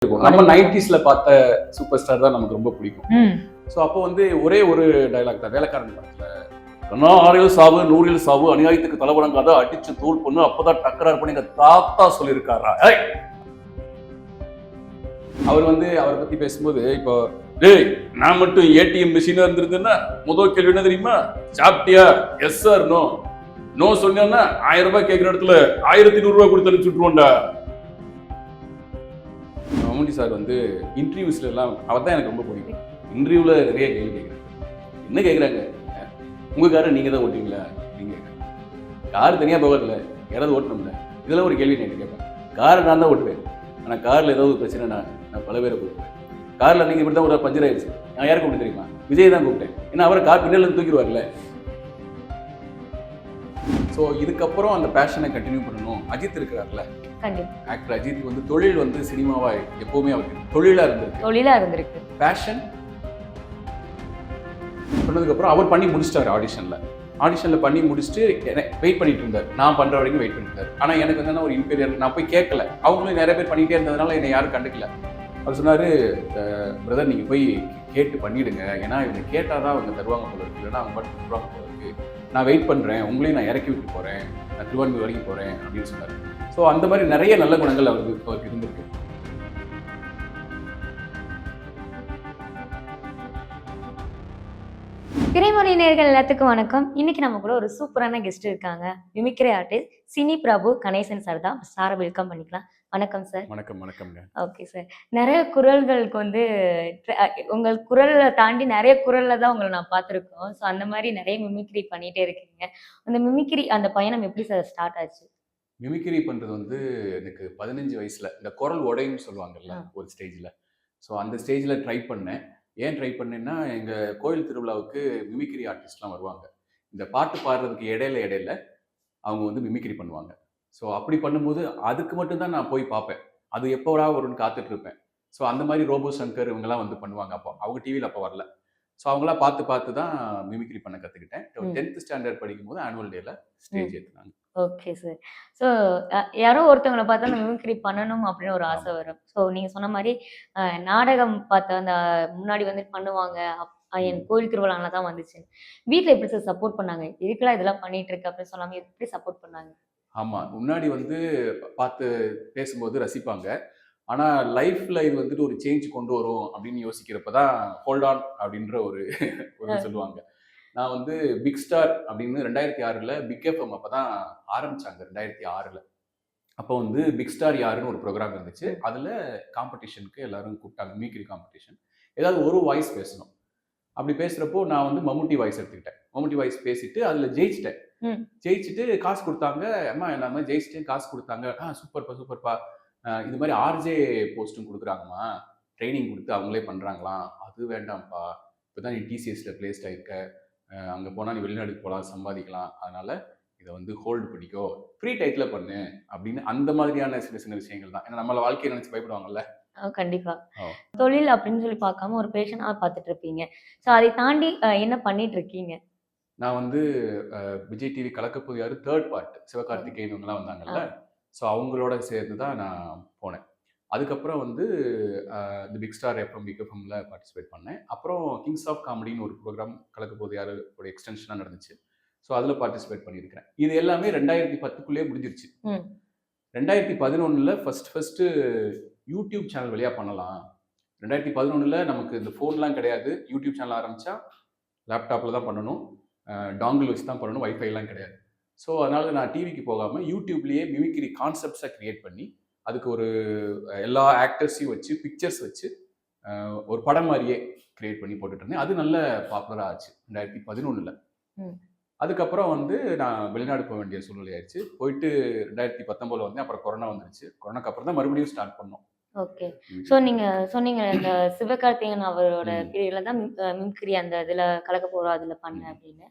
இருக்கும். நம்ம 90ஸ்ல பார்த்த சூப்பர் ஸ்டார் தான் நமக்கு ரொம்ப பிடிக்கும். ஸோ அப்போ வந்து ஒரே ஒரு டைலாக் தான் வேலைக்காரன் படத்துல, "கண்ணா 6 சாவு 100 சாவு அநியாயத்துக்கு தலைவணங்காத அடிச்சு தூள் பொண்ணு அப்பதான் டக்கரார் பண்ணி எங்க தாத்தா சொல்லியிருக்காரா." அவர் வந்து அவரை பத்தி பேசும்போது, இப்போ டேய் நான் மட்டும் ஏடிஎம் மிஷினா இருந்திருந்தேன்னா முதல் கேள்வி என்ன தெரியுமா? சாப்பிட்டியா? Yes sir no. நோ சொன்னா 1000 ரூபாய் கேட்கிற இடத்துல 1100 ரூபாய் கொடுத்து அனுப்பிச்சுட்டுருவோம்டா. மம்முட்டி சார் வந்து இன்டர்வியூஸ்ல எல்லாம் அவர் தான் எனக்கு ரொம்ப பிடிக்கும். இன்டர்வியூல நிறைய கேள்வி கேட்குறாங்க. என்ன கேட்குறாங்க? உங்க காரை நீங்க தான் ஓட்டுவீங்களா? நீங்க கார் தனியா போகாதுல்ல, யாராவது ஓட்டணும்ல. இதெல்லாம் ஒரு கேள்வி நான் கேட்பேன். காரை நான் தான் ஓட்டுவேன், ஆனால் காரில் ஏதாவது ஒரு பிரச்சனை நான் பல பேரை கூப்பிட்டேன். காரில் நீங்கள் இப்படி தான் ஒரு பஞ்சர் ஆயிடுச்சு, நான் யாரை கூப்பிட்டு தெரியுமா? விஜய் தான் கூப்பிட்டேன். ஏன்னா அவரை கார் பின்னால தூக்கிடுவார்ல. ஸோ இதுக்கப்புறம் அந்த பேஷனை கண்டினியூ பண்ணணும். அஜித் இருக்கிறார்ல, ஆக்டர் அஜித் வந்து தொழில் வந்து சினிமாவா எப்பவுமே அவருக்கு தொழிலா இருந்திருக்கு. பேஷன் சொன்னதுக்கப்புறம் அவர் பண்ணி முடிச்சிட்டாரு. ஆடிஷனில் பண்ணி முடிச்சுட்டு வெயிட் பண்ணிட்டு இருந்தார். நான் பண்ணுற வரைக்கும் வெயிட் பண்ணிட்டு இருந்தார். ஆனால் எனக்கு என்னன்னா ஒரு இன்பீரியர், நான் போய் கேட்கல. அவங்களும் நிறைய பேர் பண்ணிகிட்டே இருந்ததுனால என்னை யாரும் கண்டுக்கல. அவர் சொன்னார், பிரதர் நீங்கள் போய் கேட்டு பண்ணிவிடுங்க, ஏன்னா இவங்க கேட்டால் தான் அவங்க தருவாங்க போல இருக்கு, இல்லைன்னா அவங்க மட்டும் தருவாங்க போல இருக்கு. நான் வெயிட் பண்ணுறேன், உங்களையும் நான் இறக்கி விட்டு போகிறேன், நான் திருவான்மூர் வரைக்கும் போகிறேன் அப்படின்னு சொன்னார். ஸோ அந்த மாதிரி நிறைய நல்ல குணங்கள் அவருக்கு இருந்திருக்கு. திரைமொழி நேயர்கள் எல்லாத்துக்கும் வணக்கம். இன்னைக்கு நம்ம கூட ஒரு சூப்பரான கெஸ்ட் இருக்காங்க. மிமிக்ரி ஆர்டிஸ்ட் சினி பிரபு கணேசன் சார் தான். சாரை வெல்கம் பண்ணிக்கலாம். வணக்கம் சார். வணக்கம்ங்க. Okay sir. நிறைய குரல்களுக்கு வந்து உங்கள் குரலை தாண்டி நிறைய குரல்ல தான் உங்களை நான் பார்த்துருக்கோம். ஸோ அந்த மாதிரி நிறைய மிமிக்ரி பண்ணிட்டே இருக்கீங்க. அந்த மிமிக்ரி அந்த பயணம் எப்படி சார் ஸ்டார்ட் ஆச்சு? மிமிக்ரி பண்ணுறது வந்து எனக்கு 15 வயசில் இந்த குரல் உடைன்னு சொல்லுவாங்கல்ல ஒரு ஸ்டேஜில். ஸோ அந்த ஸ்டேஜில் ட்ரை பண்ணேன். ஏன் ட்ரை பண்ணேன்னா, எங்கள் கோயில் திருவிழாவுக்கு மிமிக்ரி ஆர்டிஸ்ட்லாம் வருவாங்க. இந்த பாட்டு பாடுறதுக்கு இடையில அவங்க வந்து மிமிக்ரி பண்ணுவாங்க. ஸோ அப்படி பண்ணும்போது அதுக்கு மட்டும்தான் நான் போய் பார்ப்பேன். அது எப்போடா வரும்னு காத்துட்டு இருப்பேன். ஸோ அந்த மாதிரி ரோபோ சங்கர் இவங்கெல்லாம் வந்து பண்ணுவாங்க. அப்போ அவங்க டிவியில் அப்போ வரல. ஸோ அவங்களாம் பார்த்து தான் மிமிக்ரி பண்ண கற்றுக்கிட்டேன். 10th ஸ்டாண்டர்ட் படிக்கும்போது ஆனுவல் டேல ஸ்டேஜ் ஏற்றுனாங்க. Okay sir. ஸோ யாரோ ஒருத்தவங்கள பார்த்தா அந்த மிமிக்ரி பண்ணணும் அப்படின்னு ஒரு ஆசை வரும். ஸோ நீங்க சொன்ன மாதிரி நாடகம் பார்த்து அந்த முன்னாடி வந்து பண்ணுவாங்க. என் கோயில் திருவிழால தான் வந்துச்சு. வீட்டில் எப்படி சார் சப்போர்ட் பண்ணாங்க? இதுக்கெல்லாம் இதெல்லாம் பண்ணிட்டு இருக்கு அப்படின்னு சொல்லாம எப்படி சப்போர்ட் பண்ணாங்க? ஆமாம், முன்னாடி வந்து பார்த்து பேசும்போது ரசிப்பாங்க. ஆனால் லைஃப்பில் இது வந்துட்டு ஒரு சேஞ்ச் கொண்டு வரும் அப்படின்னு யோசிக்கிறப்ப தான் ஹோல்ட் ஆன் அப்படின்ற ஒரு சொல்லுவாங்க. நான் வந்து பிக் ஸ்டார் அப்படின்னு 2006ல் பிக் எஃப்எம் அப்போ தான் ஆரம்பித்தாங்க. 2006ல் அப்போ வந்து பிக் ஸ்டார் யாருன்னு ஒரு ப்ரோக்ராம் இருந்துச்சு. அதில் காம்படிஷனுக்கு எல்லாரும் கூப்பிட்டாங்க, மிமிக்ரி காம்படிஷன். ஏதாவது ஒரு வாய்ஸ் பேசணும். அப்படி பேசுகிறப்போ நான் வந்து மம்முட்டி வாய்ஸ் எடுத்துக்கிட்டேன். மம்முட்டி வாய்ஸ் பேசிட்டு அதில் ஜெயிச்சிட்டேன். ஜெயிச்சுட்டு காசு கொடுத்தாங்க. அம்மா என்ன மாதிரி ஜெயிச்சிட்டேன், காசு கொடுத்தாங்க. சூப்பர்ப்பா. இது மாதிரி ஆர்ஜே போஸ்ட்டும் கொடுக்குறாங்கம்மா, ட்ரைனிங் கொடுத்து அவங்களே பண்ணுறாங்களாம். அது வேண்டாம்ப்பா, இப்போ தான் நீ டிசிஎஸ்ல பிளேஸ்ட் ஆகிருக்க, அங்கே போனால் நீ வெளிநாட்டுக்கு போகலாம், சம்பாதிக்கலாம், அதனால் இதை வந்து ஹோல்டு பண்ணிக்கோ, ஃப்ரீ டைட்டில் பண்ணு அப்படின்னு அந்த மாதிரியான சின்ன விஷயங்கள் தான். ஏன்னா நம்மளை வாழ்க்கையை நினச்சி பயப்படுவாங்கல்ல. கண்டிப்பா. தொழில் அப்படின்னு சொல்லி பார்க்காம ஒரு பேஷனா பார்த்துட்டு இருப்பீங்க. ஸோ அதை தாண்டி என்ன பண்ணிட்டு இருக்கீங்க? நான் வந்து விஜய் டிவி கலக்கப்போது யாரு 3rd பார்ட் சிவகார்த்திகேயன் இவங்கெல்லாம் வந்தாங்கல்ல. ஸோ அவங்களோட சேர்ந்து தான் நான் போனேன். அதுக்கப்புறம் வந்து இந்த பிக் ஸ்டார் எஃப்எம் பிக் எஃப்எம்ல பார்ட்டிசிபேட் பண்ணேன். அப்புறம் கிங்ஸ் ஆஃப் காமெடின்னு ஒரு ப்ரோக்ராம் கலக்கப்போது யாரு ஒரு எக்ஸ்டென்ஷனாக நடந்துச்சு. ஸோ அதில் பார்ட்டிசிபேட் பண்ணியிருக்கிறேன். இது எல்லாமே 2010க்குள்ளேயே முடிஞ்சிருச்சு. 2011ல் ஃபர்ஸ்ட் யூடியூப் சேனல் வழியாக பண்ணலாம். 2011ல் நமக்கு இந்த ஃபோன்லாம் கிடையாது. யூடியூப் சேனல் ஆரம்பித்தா லேப்டாப்பில் தான் பண்ணணும், டாங்கிள் வச்சு தான் பண்ணணும், வைஃபைலாம் கிடையாது. ஸோ அதனால் நான் டிவிக்கு போகாமல் யூடியூப்லேயே மிமிக்ரி கான்செப்ட்ஸை க்ரியேட் பண்ணி அதுக்கு ஒரு எல்லா ஆக்டர்ஸையும் வச்சு பிக்சர்ஸ் வச்சு ஒரு படம் மாதிரியே க்ரியேட் பண்ணி போட்டுட்டு இருந்தேன். அது நல்ல பாப்புலராக ஆச்சு 2011ல். அதுக்கப்புறம் வந்து நான் வெளிநாடு போக வேண்டிய சூழ்நிலை ஆயிடுச்சு. போயிட்டு 2019ல் வந்தேன். அப்புறம் கொரோனா வந்துருச்சு. கொரோனாக்கு அப்புறம் தான் மறுபடியும் ஸ்டார்ட் பண்ணோம். ஓகே. ஸோ நீங்க சொன்னீங்க இந்த சிவகார்த்திகேயன் அவரோட பீரியட்ல தான் மிமிக்ரி அந்த இதில் கலக்க போகிறோம் அதில் பண்ணேன் அப்படின்னு.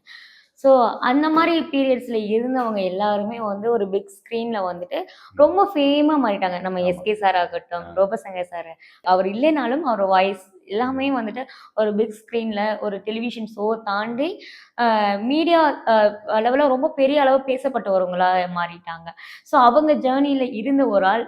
ஸோ அந்த மாதிரி பீரியட்ஸ்ல இருந்தவங்க எல்லாருமே வந்து ஒரு பிக் ஸ்க்ரீன்ல வந்துட்டு ரொம்ப ஃபேமா மாறிட்டாங்க. நம்ம ஆமா. எஸ்கே சார் ஆகட்டும், ஆ. ரோபசங்கர் சார், அவர் இல்லைனாலும் அவர் வாய்ஸ் எல்லாமே வந்துட்டு ஒரு பிக் ஸ்க்ரீன்ல ஒரு டெலிவிஷன் ஷோ தாண்டி மீடியா அளவுல ரொம்ப பெரிய அளவு பேசப்பட்டவங்களா மாறிட்டாங்க. ஸோ அவங்க ஜேர்னில இருந்த ஒரு ஆள்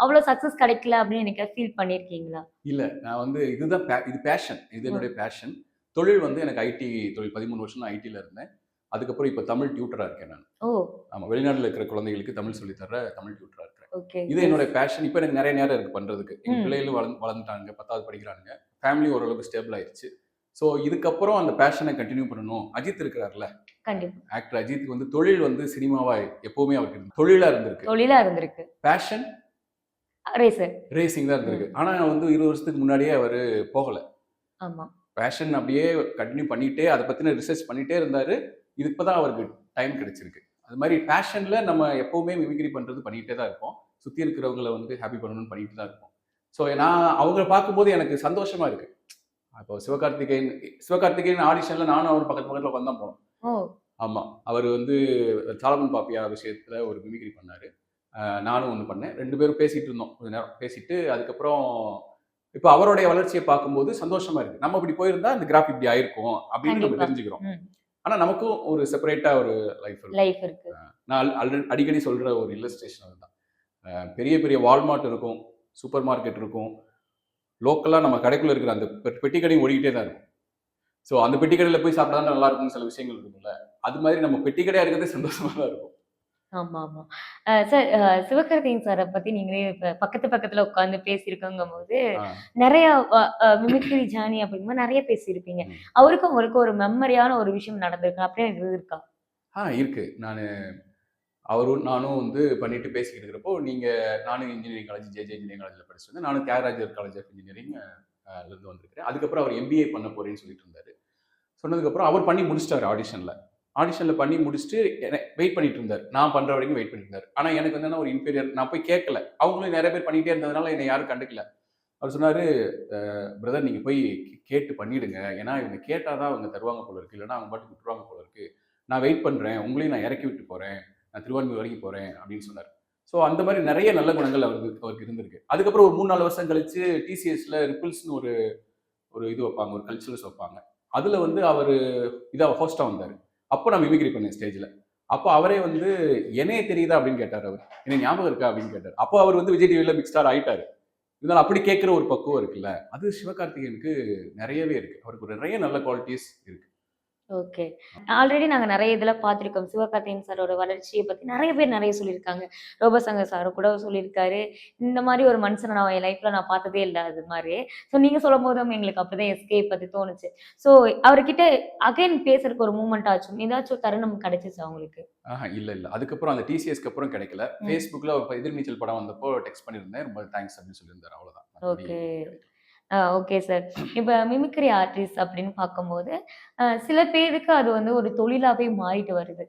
அவ்வளோ சக்ஸஸ் கிடைக்கல அப்படின்னு எனக்கு ஃபீல் பண்ணியிருக்கீங்களா? இல்ல. நான் வந்து இதுதான் இது பேஷன். இது ம். என்னுடைய பேஷன். தொழில் வந்து எனக்கு ஐடி தொழில் 13 வருஷம் நான் ஐடில இருந்தேன். அதுக்கப்புறம் இப்ப தமிழ் டியூட்டரா இருக்கேன் நான். ஓ! ஆமா. வெளிநாட்டுல இருக்கிற குழந்தைகளுக்கு தமிழ் சொல்லி தர்ற தமிழ் டியூட்டரா இருக்கிறேன். ஓகே. இது என்னோட பேஷன். இப்ப எனக்கு நெறைய நேரம் இருக்கு பண்றதுக்கு. எங்க பிள்ளைகளும் வளர்ந்துட்டாங்க. 10வது படிக்கிறானுங்க. ஃபேமிலி ஓரளவுக்கு ஸ்டேபிள் ஆயிருச்சு. ஸோ இதுக்கப்புறம் அந்த பேஷனை கன்டின்யூ பண்ணணும். அஜித் இருக்கிறார்ல, கண்டிப்பா. ஆக்டர் அஜித்துக்கு வந்து தொழில் வந்து சினிமாவா எப்பவுமே அவருக்கு தொழிலா இருந்திருக்கு. தொழிலா இருந்திருக்கு. Fashion racer. ரேசிங் தான் இருந்திருக்கு. ஆனா வந்து 20 வருஷத்துக்கு முன்னாடியே அவரு போகல. ஆமா. பேஷன் அப்படியே கன்டின்யூ பண்ணிட்டே அதை பத்தின ரிசர்ச் பண்ணிட்டே இருந்தாரு. இது இப்பதான் அவருக்கு டைம் கிடைச்சிருக்கு. அது மாதிரி பேஷன்ல நம்ம எப்பவுமே மிமிக்ரி பண்றது பண்ணிட்டே தான் இருப்போம். சுத்தி இருக்கிறவங்கள வந்து ஹாப்பி பண்ணணும்னு பண்ணிட்டு தான் இருப்போம். ஸோ நான் அவங்கள பார்க்கும்போது எனக்கு சந்தோஷமா இருக்கு. அப்போ சிவகார்த்திகேயன் ஆடிஷன்ல நானும் அவரும் பக்கத்து பக்கத்துல உட்காந்து தான் போனோம். ஓ! ஆமா. அவர் வந்து சாலமன் பாப்பியா விஷயத்துல ஒரு மிமிக்ரி பண்ணாரு. நானும் ஒண்ணு பண்ணேன். 2 பேரும் பேசிட்டு இருந்தோம். கொஞ்ச நேரம் பேசிட்டு அதுக்கப்புறம் இப்ப அவருடைய வளர்ச்சிய பார்க்கும்போது சந்தோஷமா இருக்கு. நம்ம இப்படி போயிருந்தா இந்த கிராஃப் இப்படி ஆயிருக்கும் அப்படின்னு நம்ம கண்டிப்பா. தெரிஞ்சுக்கிறோம். ம். ஆனா நமக்கும் ஒரு செப்பரேட்டா ஒரு லைஃப் இருக்கும். லைஃப் இருக்கு. நான் அடிக்கடி சொல்ற ஒரு இல்லஸ்ட்ரேஷன் அதுதான். பெரிய பெரிய வால்மார்ட் இருக்கும், சூப்பர் மார்க்கெட் இருக்கும். லோக்கலா நம்ம கடைக்குள்ள இருக்கிற அந்த பெட்டி கடையும் ஓடிக்கிட்டே தான் இருக்கும். ஸோ அந்த பெட்டி கடையில போய் சாப்பிட்டா தான் நல்லா இருக்கும்னு சில விஷயங்கள் இருக்கும்ல. அது மாதிரி நம்ம பெட்டி கடையா இருக்கிறதே சந்தோஷமா தான் இருக்கும். ஆமா, ஆமா. சார் சிவகார்த்திகேயன் சார பத்தி நீங்களே இப்ப பக்கத்துல உட்கார்ந்து பேசியிருக்கங்கும்போது, ஆ. நெறைய மிமிக்ரி ஜர்னி அப்படிங்கும்போது நெறைய பேசியிருப்பீங்க. ம். அவருக்கும் உங்களுக்கும் ஒரு மெமரியான ஒரு விஷயம் நடந்திருக்கு. அப்படியே எதுவும் இருக்கா? இருக்கு. அவரும் நானும் வந்து பண்ணிட்டு பேசிக்கிட்டு இருக்கிறப்போ, நானும் இன்ஜினியரிங் காலேஜ் ஜேஜே இன்ஜினியரிங் காலேஜ்ல படிச்சிருந்தேன். நானும் தியாகராஜர் காலேஜ் ஆஃப் இன்ஜினியரிங் இருந்து வந்திருக்கிறேன். அதுக்கப்புறம் அவர் எம்பிஏ பண்ண போறேன்னு சொல்லிட்டு இருந்தாரு. சொன்னதுக்கப்புறம் அவர் பண்ணி முடிச்சிட்டாரு ஆடிஷன்ல. ஆடிஷன்ல பண்ணி முடிச்சுட்டு வெயிட் பண்ணிட்டு இருந்தாரு. நான் பண்ற வரைக்கும் வெயிட் பண்ணிட்டு இருந்தாரு. ஆனா எனக்கு என்னன்னா ஒரு இன்ஃபீரியர் நான் போய் கேட்கல. அவங்களும் நெறைய பேர் பண்ணிட்டே இருந்ததுனால என்னை யாரும் கண்டுக்கல. அவர் சொன்னாரு, பிரதர் நீங்க போய் கேட்டு பண்ணிடுங்க. ஏன்னா இவங்க கேட்டா தான் அவங்க தருவாங்க போல இருக்கு. இல்லன்னா அவங்க பாட்டுக்கு விட்டுருவாங்க போல இருக்கு. நான் வெயிட் பண்றேன். உங்களையும் நான் இறக்கி விட்டு போறேன். நான் திருவான்மியூர் வரைக்கும் போறேன் அப்படின்னு சொன்னாரு. ஸோ அந்த மாதிரி நெறைய நல்ல குணங்கள் அவருக்கு இருந்திருக்கு. அதுக்கப்புறம் ஒரு 3, 4 வருஷம் கழிச்சு டிசிஎஸ்ல ரிப்பிள்ஸ்ன்னு ஒரு ஒரு இது வைப்பாங்க. ஒரு கல்ச்சுரல்ஸ் வைப்பாங்க. அதுல வந்து அவரு ஹோஸ்ட்டா வந்தாரு. அப்போ நான் மிமிக்ரி பண்ணேன் ஸ்டேஜ்ல. அப்போ அவரே வந்து "என்னைய தெரியுதா?" அப்படின்னு கேட்டாரு அவரு. "என்ன ஞாபகம் இருக்கா?" அப்படின்னு கேட்டாரு. அப்போ அவர் வந்து விஜய் டிவில பிக் ஸ்டார் ஆயிட்டாரு. இருந்தாலும் அப்படி கேட்கிற ஒரு பக்குவம் இருக்குல்ல. அது சிவகார்த்திகேயனுக்கு நெறையவே இருக்கு. அவருக்கு நெறைய நல்ல குவாலிட்டீஸ் இருக்கு. ஓகே. ஆல்ரெடி நாங்க நெறைய இதுல பார்த்துருக்கோம். சிவகார்த்திகேயன் சாரோட வளர்ச்சிய பத்தி நெறைய பேர் நெறைய சொல்லியிருக்காங்க. ரோபோசங்கர் சார் கூட சொல்லியிருக்காரு. இந்த மாரி ஒரு மனுஷன நான் என் லைஃப்ல நான் பார்த்ததே இல்ல அது மாரி. ஸோ நீங்க சொல்லும்போதும் எங்களுக்கு அப்படிதான் எஸ்கே பத்தி தோணுச்சு. ஸோ அவர்கிட்ட அகைன் பேசுறதுக்கு ஒரு மூவ்மெண்ட் ஆச்சும். ஏதாச்சும் ஒரு தருணம் கிடைச்சுச்சா உங்களுக்கு? இல்ல. அதுக்கப்புறம் அந்த டிசிஎஸ்க்கு அப்புறம் கிடைக்கல. ம். Facebookல எதிர்நீச்சல் படம் வந்தப்போ டெக்ஸ்ட் பண்ணியிருந்தேன். ரொம்ப தேங்க்ஸ் அப்படின்னு சொல்லியிருந்தாரு. அவ்வளவுதான். மத்தபடி ஓகே. கிடைக்கல. Okay sir. இப்ப மிமிக்ரி ஆர்டிஸ்ட் அப்படின்னு பார்க்கும்போது, சில பேருக்கு அது வந்து ஒரு தொழிலாவே மாறிட்டு வருது.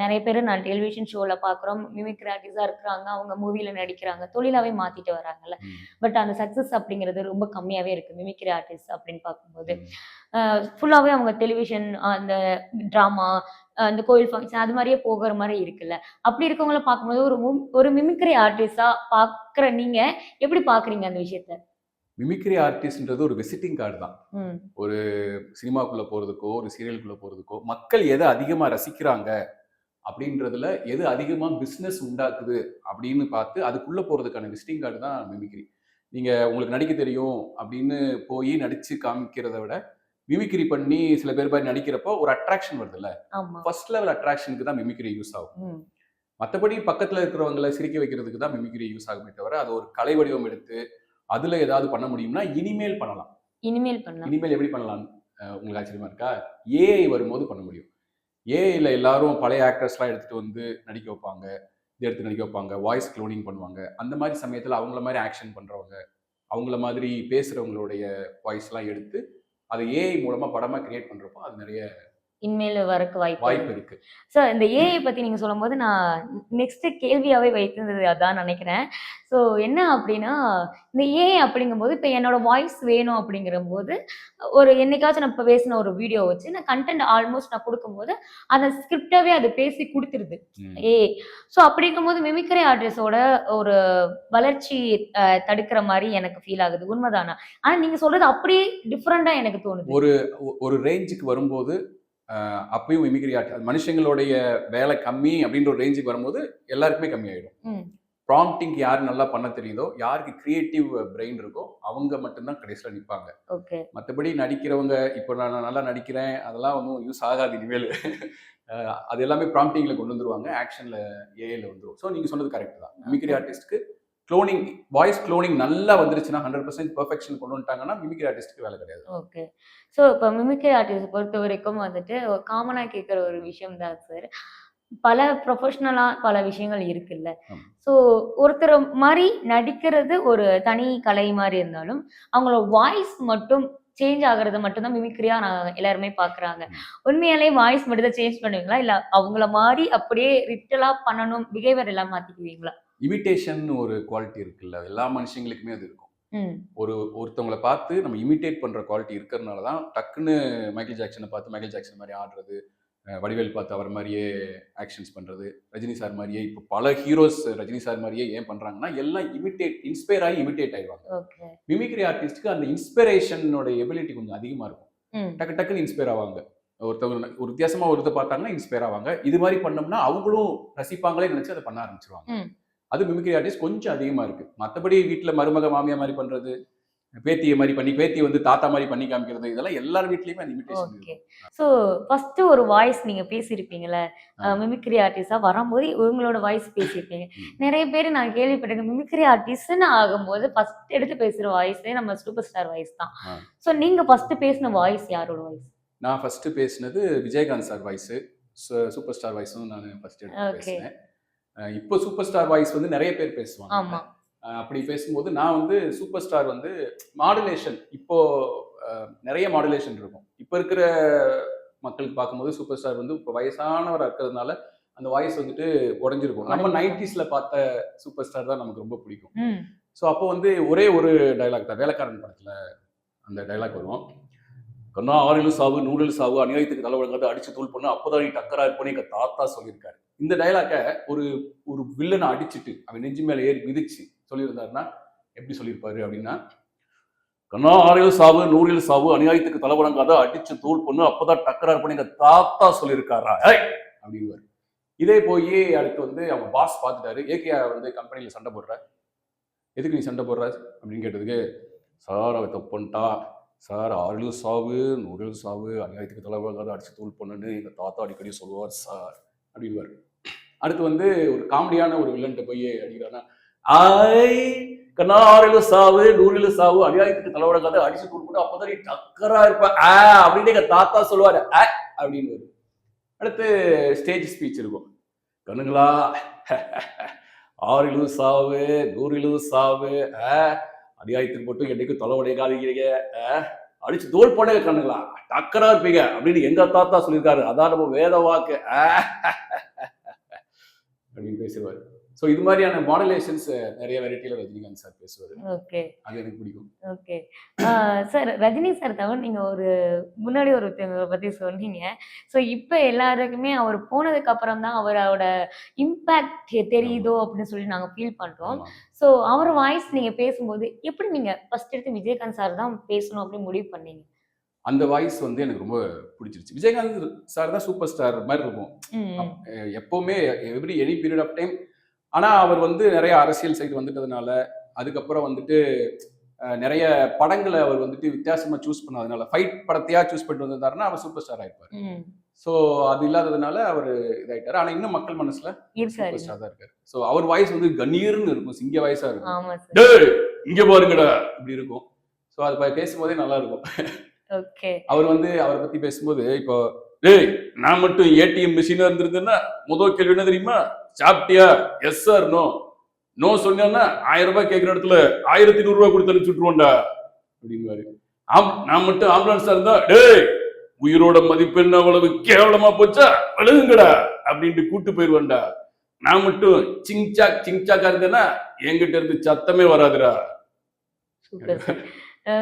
நெறைய பேரு நான் டெலிவிஷன் ஷோல பார்க்குறோம். மிமிக்ரி ஆர்டிஸ்ட்டா இருக்கிறாங்க. அவங்க மூவில நடிக்கிறாங்க. தொழிலாவே மாத்திட்டு வராங்கல்ல. ம். பட் அந்த சக்சஸ் அப்படிங்கிறது ரொம்ப கம்மியாவே இருக்கு. மிமிக்ரி ஆர்டிஸ்ட் அப்படின்னு பார்க்கும்போது. ம். ஃபுல்லாவே அவங்க டெலிவிஷன் அந்த டிராமா, அந்த கோயில் ஃபங்ஷன் அது மாரியே போகுற மாரி இருக்குல்ல. அப்படி இருக்கவங்கள பார்க்கும்போது ஒரு மிமிக்ரி ஆர்டிஸ்ட்டா பார்க்குற நீங்க எப்படி பார்க்குறீங்க அந்த விஷயத்த? மிமிக்ரி ஆர்டிஸ்ட்ன்றது ஒரு விசிட்டிங் கார்டு தான். ம். ஒரு சினிமாக்குள்ள போறதுக்கோ, ஒரு சீரியலுக்குள்ள போறதுக்கோ, மக்கள் எத அதிகமா ரசிக்கிறாங்க அப்படின்றதுல எது அதிகமா பிசினஸ் உண்டாக்குது அப்படின்னு பார்த்து அதுக்குள்ள போறதுக்கான விசிட்டிங் கார்டு தான் மிமிக்ரி. உங்களுக்கு நடிக்க தெரியும் அப்படின்னு போய் நடிச்சு காமிக்கிறத விட, மிமிக்ரி பண்ணி சில பேர் மாரி நடிக்கிறப்போ ஒரு அட்ராக்ஷன் வருதுல்ல. ஆமா. ஃபர்ஸ்ட் லெவல் அட்ராக்ஷனுக்கு தான் மிமிக்ரி யூஸ் ஆகும். ம். மத்தபடி பக்கத்துல இருக்கிறவங்கள சிரிக்க வைக்கிறதுக்கு தான் மிமிக்ரி யூஸ் ஆகுமே தவிர, அது ஒரு கலை வடிவம் எடுத்து, அதுல ஏதாவது பண்ண முடியும்னா, இனிமேல் பண்ணலாம். இனிமேல் பண்ணலாம். இனிமேல் எப்படி பண்ணலாம்? உங்களுக்கு ஆச்சரியமா இருக்கா? ஏஐ வரும்போது பண்ண முடியும். ஏஐல எல்லாரும் பழைய ஆக்டர்ஸ்லாம் எடுத்துட்டு வந்து நடிக்க வைப்பாங்க. இத எடுத்து நடிக்க வைப்பாங்க. வாய்ஸ் குளோனிங் பண்ணுவாங்க. அந்த மாரி சமயத்துல அவங்கள மாரி ஆக்ஷன் பண்றவங்க, அவங்கள மாதிரி பேசுறவங்களுடைய வாய்ஸ்லாம் எடுத்து, அத ஏஐ மூலமா படமா கிரியேட் பண்றப்போ, அது நெறைய இனிமேல் வரக்கு வாய்ப்பு இருக்கு. ஸோ இந்த ஏஐ பத்தி நீங்க சொல்லும்போது நான் நெக்ஸ்ட் கேள்வியாவே வைத்திருந்தது அதான் நினைக்கிறேன். ஸோ என்ன அப்படின்னா, இந்த ஏஐ அப்படிங்கும்போது இப்ப என்னோட வாய்ஸ் வேணும் அப்படிங்கிறபோது, ஒரு என்னைக்காச்சும் நான் இப்ப பேசின ஒரு வீடியோ வச்சு நான் கன்டென்ட் ஆல்மோஸ்ட் நான் குடுக்கும்போது, அத ஸ்கிரிப்டாவே அது பேசி குடுத்துருது ஏஐ. ஸோ அப்படிங்கும்போது மிமிக்ரி ஆர்டிஸ்டோட ஒரு வளர்ச்சி தடுக்கிற மாரி எனக்கு ஃபீல் ஆகுது. உண்மைதானா? ஆனா நீங்க சொல்றது அப்படியே டிஃபரெண்டா எனக்கு தோணுது. ஒரு ரேஞ்சுக்கு வரும்போது அப்பயும் மிமிக்ரி ஆர்ட் மனுஷங்களுடைய வேலை கம்மி அப்படின்ற ஒரு ரேஞ்சுக்கு வரும்போது எல்லாருக்குமே கம்மியாயிடும். ப்ராம்ப்டிங் யாரு நல்லா பண்ண தெரியுதோ, யாருக்கு கிரியேட்டிவ் பிரெயின் இருக்கோ அவங்க மட்டும்தான் கடைசியில் நிற்பாங்க. மற்றபடி நடிக்கிறவங்க இப்போ நான் நல்லா நடிக்கிறேன் அதெல்லாம் ஒன்றும் யூஸ் ஆகாது இனிமேல். அது எல்லாமே ப்ராம்ப்டிங்கில் கொண்டு வந்துருவாங்க, ஆக்ஷனில் ஏஐல வந்துடும். ஸோ நீங்கள் சொன்னது கரெக்ட் தான். மிமிக்ரி ஆர்டிஸ்ட்க்கு க்ளோனிங் வாய்ஸ் க்ளோனிங் நல்லா வந்துருச்சுன்னா 100% பெர்ஃபெக்ஷன் கொண்டு வந்துட்டாங்கன்னா மிமிக்ரி ஆர்டிஸ்ட்க்கு வேலை கிடையாது. ஓகே. ஸோ இப்போ மிமிக்ரி ஆர்டிஸ்ட் பொறுத்த வரைக்கும் வந்துட்டு காமனாக கேட்குற ஒரு விஷயம் தான் சார். பல ப்ரொஃபஷ்னலாக பல விஷயங்கள் இருக்குல்ல. ஸோ ஒருத்தர் மாதிரி நடிக்கிறது ஒரு தனி கலை மாதிரி இருந்தாலும் அவங்களோட வாய்ஸ் மட்டும் சேஞ்ச் ஆகுறது மட்டும்தான் மிமிக்ரியா நான் எல்லாருமே பார்க்குறாங்க. உண்மையாலே வாய்ஸ் மட்டும் தான் சேஞ்ச் பண்ணுவீங்களா? இல்லை அவங்கள மாதிரி அப்படியே ரிட்டலாக பண்ணணும் பிஹேவியர் எல்லாம் மாற்றிக்குவீங்களா? இமிட்டேஷன் ஒரு குவாலிட்டி இருக்குல்ல, எல்லா மனுஷங்களுக்குமே அது இருக்கும். ஒருத்தவங்களை பார்த்து நம்ம இமிட்டேட் பண்ற குவாலிட்டி இருக்கிறதுனால தான் டக்குன்னு மைக்கேல் ஜாக்சனை பார்த்து மைக்கேல் ஜாக்சன் மாதிரி ஆடுறது, வடிவேல் பார்த்து அவர் மாதிரியே ஆக்ஷன்ஸ் பண்றது, ரஜினி சார் மாதிரியே இப்போ பல ஹீரோஸ் ரஜினி சார் மாதிரியே ஏன் பண்றாங்கன்னா எல்லாம் இன்ஸ்பயர் ஆகி இமிட்டேட் ஆயிடுவாங்க. மிமிக்ரி ஆர்டிஸ்ட்க்கு அந்த இன்ஸ்பிரேஷனோட எபிலிட்டி கொஞ்சம் அதிகமா இருக்கும். டக்கு டக்குன்னு இன்ஸ்பயர் ஆவாங்க. ஒருத்தவங்க ஒரு வித்தியாசமா ஒருத்தர் பார்த்தாங்கன்னா இன்ஸ்பயர் ஆவாங்க. இது மாதிரி பண்ணோம்னா அவங்களும் ரசிப்பாங்களே நினைச்சு அதை பண்ண ஆரம்பிச்சிருவாங்க. அது மிமிக்ரி ஆர்டிஸ்ட் கொஞ்சம் அதிகமா இருக்கு. மற்றபடி வீட்டில் மருமக மாமியா மாதிரி பண்றது, பேத்தியை மாதிரி பண்ணி பேத்தியை வந்து தாத்தா மாதிரி பண்ணி காமிக்கிறது, இதெல்லாம் எல்லார் வீட்லயுமே அந்த இமிட்டேஷன் இருக்கு. ஸோ ஃபர்ஸ்ட் ஒரு வாய்ஸ் நீங்க பேசியிருப்பீங்கல்ல, மிமிக்ரி ஆர்டிஸ்டா வரும்போது இவங்களோட வாய்ஸ் பேசியிருப்பீங்க. நிறைய பேர் நான் கேள்விப்பட்டிருக்கேன் மிமிக்ரி ஆர்டிஸ்ட்னு ஆகும்போது ஃபர்ஸ்ட் எடுத்து பேசுற வாய்ஸே நம்ம சூப்பர் ஸ்டார் வாய்ஸ் தான். ஸோ நீங்க ஃபர்ஸ்ட் பேசின வாய்ஸ் யாரோட வாய்ஸ்? நான் ஃபர்ஸ்ட் பேசினது Vijayakanth sir voice, super star வாய்ஸும் நான் ஃபர்ஸ்ட் எடுத்து பேசினேன். இப்போ சூப்பர் ஸ்டார் வாய்ஸ் வந்து நிறைய பேர் பேசுவாங்க. அப்படி பேசும்போது நான் வந்து சூப்பர் ஸ்டார் வந்து மாடுலேஷன் இப்போ நிறைய மாடுலேஷன் இருக்கும். இப்போ இருக்கிற மக்களுக்கு பார்க்கும்போது சூப்பர் ஸ்டார் வந்து இப்போ வயசானவராக இருக்கிறதுனால அந்த வாய்ஸ் வந்துட்டு உடஞ்சிருக்கும். நம்ம 90s பார்த்த சூப்பர் ஸ்டார் தான் நமக்கு ரொம்ப பிடிக்கும். ஸோ அப்போ வந்து ஒரே ஒரு டைலாக் தான், வேலைக்காரன் படத்துல அந்த டைலாக் வரும், கண்ணா 6 சாவு 100 சாவு அநியாயத்துக்கு தலைவழங்காத அடிச்சு தூள் பண்ணு அப்போதான் நீ டக்கரா இருப்போன்னு எங்க தாத்தா சொல்லியிருக்காரு. இந்த டைலாக்கை ஒரு வில்லனை அடிச்சுட்டு அவன் நெஞ்சு மேல ஏறி மிதிச்சு சொல்லியிருந்தாருன்னா எப்படி சொல்லியிருப்பாரு அப்படின்னா, கண்ணா 6 சாவு 100 சாவு அநியாயத்துக்கு தலைவழங்காத அடிச்சு தூள் பண்ணு அப்போதான் டக்கரா இருப்போன்னு எங்க தாத்தா சொல்லியிருக்காரா அப்படின்னு. இதே போய் அடுத்து வந்து அவங்க பாஸ் பார்த்துட்டாரு, ஏகே வந்து கம்பெனியில் சண்டை போடுற, எதுக்கு நீ சண்டை போடுற அப்படின்னு கேட்டதுக்கு, சார் அவன் தப்பு பண்ணிட்டா சார், 6 சாவு 100 சாவு அநியாயத்துக்கு தலைவழங்காத அடிச்சு தூள் பண்ணுன்னு எங்க தாத்தா அடிக்கடி சொல்லுவார் சார் அப்படின்வார். அடுத்து வந்து ஒரு காமெடியான ஒரு வில்லன்ட்ட போய் அடிக்கிறான்னா, கண்ணா 6 சாவு 100 சாவு அநியாயத்துக்கு தலைவழங்காத அடிச்சு தூள் பண்ணு அப்போதான் நீ டக்கரா இருப்ப அப்படின்னு எங்க தாத்தா சொல்லுவாரு அப்படின்னு. அடுத்து ஸ்டேஜ் ஸ்பீச் இருக்கும், கண்ணுங்களா 6 சாவு 100 சாவு அநியாயத்துக்கு மட்டும் என்னைக்கு தொலைவடையாதீங்க அடிச்சு தோல் போட கண்ணுங்களா டக்கரா இருப்பீங்க அப்படின்னு எங்க தாத்தா சொல்லியிருக்காரு, அதான் நம்ம வேத வாக்கு அப்படின்னு பேசுவாரு. ஸோ இது மாதிரியான மாடுலேஷன்ஸ் நிறைய வெரைட்டியில் ரஜினிகாந்த் சார் பேசுவார். ஓகே, அது எனக்கு பிடிக்கும். ஓகே சார், ரஜினி சார் தவிர நீங்கள் ஒரு முன்னாடி ஒருத்தவங்களை பற்றி சொன்னீங்க. ஸோ இப்போ எல்லாருக்குமே அவர் போனதுக்கு அப்புறம் தான் அவரோட இம்பேக்ட் தெரியுதோ அப்படின்னு சொல்லி நாங்கள் ஃபீல் பண்ணுறோம். ஸோ அவர் வாய்ஸ் நீங்கள் பேசும்போது எப்படி நீங்கள் ஃபர்ஸ்ட் எடுத்து விஜயகாந்த் சார் தான் பேசணும் அப்படின்னு முடிவு பண்ணீங்க? அந்த வாய்ஸ் வந்து எனக்கு ரொம்ப பிடிச்சிருச்சு. விஜயகாந்த் சார் தான் சூப்பர் ஸ்டார் மாதிரி இருக்கும் எப்போவுமே, எனி பீரியட் ஆஃப் டைம். ஆனால் அவர் வந்து நிறைய அரசியல் சைடு வந்துட்டதுனால, அதுக்கப்புறம் வந்துட்டு நிறைய படங்களை அவர் வந்துட்டு வித்தியாசமாக சூஸ் பண்ணாதனால, ஃபைட் படத்தையா சூஸ் பண்ணிட்டு வந்திருந்தாருன்னா அவர் சூப்பர் ஸ்டார் ஆயிருப்பார். ஸோ அது இல்லாததுனால அவர் இதாயிட்டார். ஆனால் இன்னும் மக்கள் மனசுல சூப்பர் ஸ்டார் தான் இருக்காரு. ஸோ அவர் வாய்ஸ் வந்து கணீர்னு இருக்கும், சிங்க வாய்ஸா இருக்கும், இங்க பாருங்கடா இப்படி இருக்கும். ஸோ அது பேசும்போதே நல்லா இருக்கும். அவர் வந்து அவரை பத்தி பேசும்போது, இப்போ டேய் நான் மட்டும் ஏடிஎம் மிஷினா இருந்திருந்தேன்னா முதல் கேள்வி என்ன தெரியுமா, சாப்பிட்டியா, எஸ் சார் நோ, நோ சொன்னா 1000 ரூபாய் கேட்கிற இடத்துல 1100 ரூபாய் கொடுத்து அனுப்பிச்சுட்டுருவோம்டா அப்படின்னு. நான் மட்டும் ஆம்புலன்ஸா இருந்தா, டேய் உயிரோட மதிப்பு என்ன அவ்வளவு கேவலமா போச்சா, அழுகுங்கடா அப்படின்ட்டு கூட்டு போயிருவேன்டா. நான் மட்டும் சிங்சாக்கா இருந்தேன்னா என்கிட்ட இருந்து சத்தமே வராதுடா. Super sir.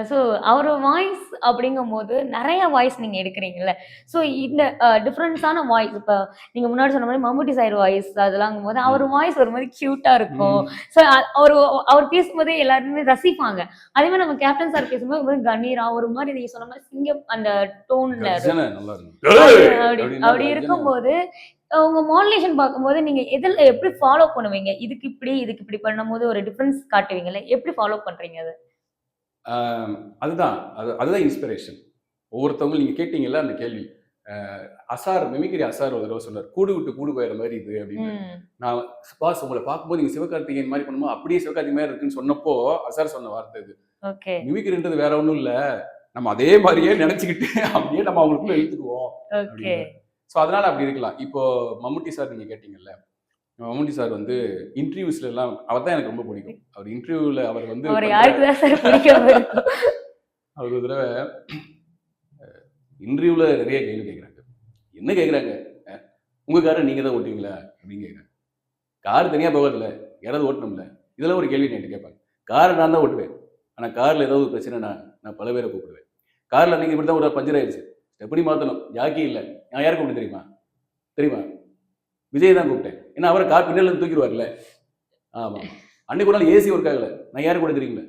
ஸோ அவர் வாய்ஸ் அப்படிங்கும்போது நெறைய வாய்ஸ் நீங்க எடுக்குறீங்கல்ல. ஸோ இந்த டிஃபரன்ஸான வாய்ஸ் இப்ப நீங்க முன்னாடி சொன்ன மாரி மம்முட்டி சார் வாய்ஸ் அதெல்லாங்கும்போது அவர் வாய்ஸ் ஒரு மாரி கியூட்டா இருக்கும். ஸோ அவரு அவர் பேசும்போதே எல்லாருமே ரசிப்பாங்க. அதே மாரி நம்ம கேப்டன் சார் பேசும்போது ஒரு கணீரா ஒரு மாரி நீங்க சொன்ன மாரி சிங்கம் அந்த டோன்ல கர்ஜனை நல்லா இருக்கும். அப்படி இருக்கும்போது உங்க மாடுலேஷன் பார்க்கும்போது நீங்க எதுல எப்படி ஃபாலோ பண்ணுவீங்க? இதுக்கு இப்படி பண்ணும்போது ஒரு டிஃபரன்ஸ் காட்டுவீங்கல்ல. எப்படி ஃபாலோ பண்றீங்க அத? அதுதான் அதுதான் இன்ஸ்பிரேஷன். ஒவ்வொருத்தவங்களும் நீங்க கேட்டீங்கல்ல அந்த கேள்வி. அசார் மிமிக்ரி அசார் ஒரு தடவை சொன்னார், கூடு விட்டு கூடு போயிற மாதிரி இது அப்படின்னு. நான் பாஸ் உங்களை பார்க்கும்போது நீங்க சிவகார்த்திகேயன் மாதிரி பண்ணும்போது அப்படியே சிவகார்த்திகேயன் மாதிரி இருக்குன்னு சொன்னப்போ அசார் சொன்ன வார்த்தை இது. ஓகே. மிமிக்ரின்றது வேற ஒன்றும் இல்லை, நம்ம அதே மாதிரியே நினைச்சுக்கிட்டு அப்படியே நம்ம அவங்களுக்குள்ள எழுத்துக்குவோம் ஓகே. ஸோ அதனால அப்படி இருக்கலாம். இப்போ மம்முட்டி சார் நீங்க கேட்டீங்கல்ல, மம்முட்டி சார் வந்து இன்டர்வியூஸ்ல எல்லாம் அவர் தான் எனக்கு ரொம்ப பிடிக்கும். அவர் இன்டர்வியூல அவர் வந்து அவர் யாருக்கு தான் சார் பிடிக்காம இருக்கும்? அவர் ஒரு தடவை இன்டர்வியூல நிறைய கேள்வி கேட்குறாங்க. என்ன கேட்குறாங்க, உங்க காரை நீங்க தான் ஓட்டுவீங்களா அப்படின்னு கேட்குறாங்க. கார் தனியாக போகாதுல்ல, யாராவது ஓட்டணும்ல, இதெல்லாம் ஒரு கேள்வி நைட்டு கேட்பாங்க. காரை நான் தான் ஓட்டுவேன், ஆனால் காரில் ஏதாவது ஒரு பிரச்சனைனா நான் பல பேரை கூப்பிடுவேன். காரில் நீங்கள் இப்படி தான் ஒரு பஞ்சர் ஆயிடுச்சு, எப்படி மாற்றணும், ஜாக்கி இல்லை, நான் யாரை கூப்பிட்டு தெரியுமா விஜய் தான் கூப்பிட்டேன், ஏன்னா அவரை கார் பின்னால தூக்கிடுவார்ல. ஆமாம், அன்னைக்கு ஒரு நாள் ஏசி ஒர்க் ஆகலை, நான் யாரை கூட தெரியுங்களா,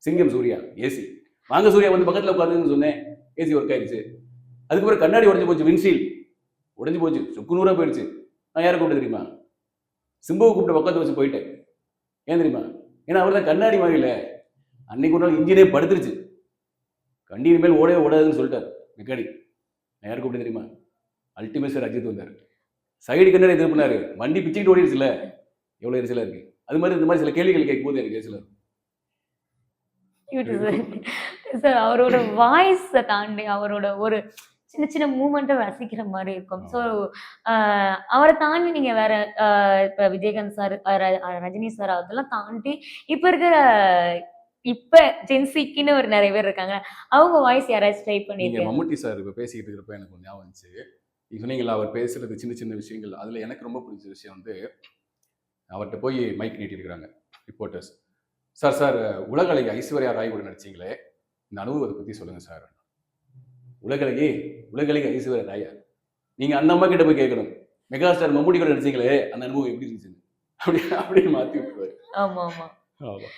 சிங்கம் சூர்யா ஏசி, வாங்க சூர்யா வந்து பக்கத்தில் உட்காந்துன்னு சொன்னேன், ஏசி ஒர்க் ஆயிடுச்சு. அதுக்கப்புறம் கண்ணாடி உடஞ்சி போச்சு, விண்ட்ஷீல் உடஞ்சி போச்சு, சுக்கு நூறாக போயிடுச்சு, நான் யாரை கூப்பிட்டு தெரியுமா, சிம்புவை கூப்பிட்டு பக்கத்து வச்சு போயிட்டேன். ஏன் தெரியுமா, ஏன்னா அவர் தான் கண்ணாடி மாதிரி இல்லை, அன்னைக்கு ஒரு நாள் இன்ஜினே படுத்துருச்சு, கண்டியின் மேல் ஓடவே ஓடாதுன்னு சொல்லிட்டார் மெக்கானிக். நான் யாரை கூப்பிட்டு தெரியுமா, அல்டிமேட் சார் அஜித் வந்தார், சைடு கண்ணாடி எதிர்ப்பு பண்ணாரு, வண்டி பிச்சுக்கிட்டு ஓடிடுச்சுல, எவ்வளோ எரிச்சலாக இருக்கு. அது மாதிரி இந்த மாதிரி சில கேள்விகள் கேட்கும்போது எனக்கு எரிச்சலாக இருக்கும். சார் அவரோட வாய்ஸை தாண்டி அவரோட ஒரு சின்ன சின்ன மூமெண்ட்டை ரசிக்கிற மாதிரி இருக்கும். ஸோ அவரை தாண்டி நீங்க வேற இப்ப விஜயகாந்த் சார், ரஜினி சார் அதெல்லாம் தாண்டி இப்ப இருக்கிற இப்ப ஜென்சிக்குன்னு ஒரு நிறைய பேர் இருக்காங்க, அவங்க வாய்ஸ் யாராச்சும் ட்ரை நீங்க பண்ணிருக்கீங்க? மம்முட்டி சார் இப்போ பேசிக்கிட்டு இருக்கிறப்ப எனக்கு ஒரு ஞாபகம் வந்துச்சு. நீங்க சொன்னீங்களா அவர் பேசுறது சின்ன சின்ன விஷயங்கள், அதுல எனக்கு ரொம்ப பிடிச்ச விஷயம் வந்து அவர்கிட்ட போய் மைக் நீட்டிருக்கிறாங்க ரிப்போர்ட்டர்ஸ். சார் உலகளவி ஐஸ்வர்யா ராய் கூட நடிச்சீங்களே, இந்த அனுபவத்தை பத்தி சொல்லுங்க சார். உலகளவி ஐஸ்வர்யா ராயா, நீங்க அந்த அம்மா கிட்ட போய் கேட்கணும், மெகா ஸ்டார் மம்முட்டி கூட நடிச்சீங்களே அந்த அனுபவம் எப்படி இருந்துச்சு அப்படின்னு மாத்தி விட்டுருவாரு. ஆமா ஆமா. ஆமா.